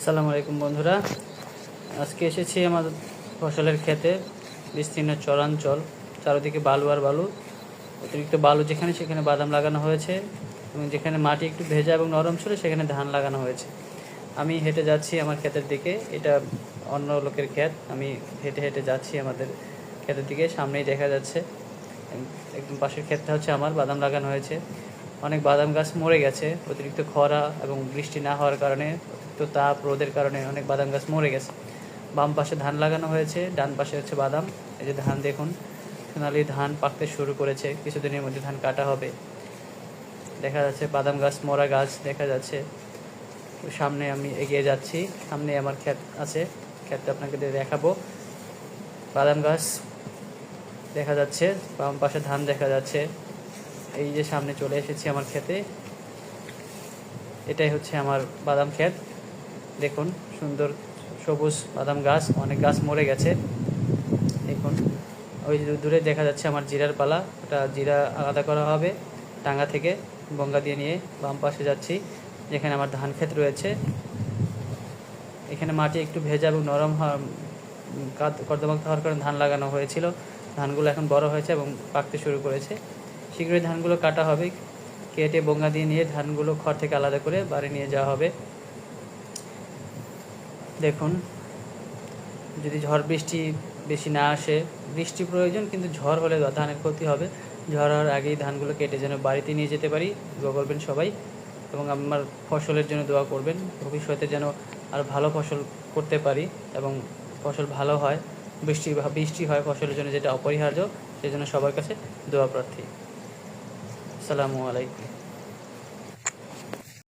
আসসালামু আলাইকুম বন্ধুরা, আজকে এসেছি আমার ফসলের ক্ষেতে। বিস্তীর্ণ চরাঞ্চল, চারিদিকে বালু আর বালু, অতিরিক্ত বালু যেখানে সেখানে বাদাম লাগানো হয়েছে এবং যেখানে মাটি একটু ভেজা এবং নরম ছিল সেখানে ধান লাগানো হয়েছে। আমি হেঁটে যাচ্ছি আমার ক্ষেতের দিকে। এটা অন্য লোকের ক্ষেত, আমি হেঁটে হেঁটে যাচ্ছি আমাদের ক্ষেতের দিকে। সামনেই দেখা যাচ্ছে একদম পাশের ক্ষেতটা হচ্ছে আমার, বাদাম লাগানো হয়েছে। অনেক বাদাম গাছ মরে গেছে অতিরিক্ত খরা এবং বৃষ্টি না হওয়ার কারণে, অতিরিক্ত তাপ রোদের কারণে অনেক বাদাম গাছ মরে গেছে। বাম পাশে ধান লাগানো হয়েছে, ডান পাশে হচ্ছে বাদাম। এই যে ধান দেখুন, সোনালি ধান পাকতে শুরু করেছে, কিছুদিনের মধ্যে ধান কাটা হবে। দেখা যাচ্ছে বাদাম গাছ, মরা গাছ দেখা যাচ্ছে। সামনে আমি এগিয়ে যাচ্ছি, সামনে আমার ক্ষেত আছে, ক্ষেতটা আপনাকে দেখাবো। বাদাম গাছ দেখা যাচ্ছে, বাম পাশে ধান দেখা যাচ্ছে। এই যে সামনে চলে এসেছি আমার ক্ষেতে, এটাই হচ্ছে আমার বাদাম ক্ষেত। দেখুন সুন্দর সবুজ বাদাম গাছ, অনেক গাছ মরে গেছে। দেখুন ওই দূরে দেখা যাচ্ছে আমার জিরার পালা, ওটা জিরা আলাদা করা হবে টাঙ্গা থেকে, বঙ্গা দিয়ে নিয়ে। বাম পাশে যাচ্ছি যেখানে আমার ধান ক্ষেত রয়েছে। এখানে মাটি একটু ভেজা এবং নরম কর্দমাক্ত হওয়ার কারণে ধান লাগানো হয়েছিল। ধানগুলো এখন বড় হয়েছে এবং পাকতে শুরু করেছে। শীঘ্রই ধানগুলো কাটা হবে, কেটে বঙ্গা দিয়ে নিয়ে ধানগুলো খড় থেকে আলাদা করে বাড়ি নিয়ে যাওয়া হবে। দেখুন, যদি ঝড় বৃষ্টি বেশি না আসে, বৃষ্টি প্রয়োজন কিন্তু ঝড় হলে ধানের ক্ষতি হবে। ঝড় হওয়ার আগেই ধানগুলো কেটে যেন বাড়িতে নিয়ে যেতে পারি, দোয়া করবেন সবাই। এবং আমার ফসলের জন্য দোয়া করবেন, ভবিষ্যতে যেন আর ভালো ফসল করতে পারি এবং ফসল ভালো হয়। বৃষ্টি হয় ফসলের জন্য, যেটা অপরিহার্য। সেই জন্য সবার কাছে দোয়া প্রার্থী। আসসালামু আলাইকুম।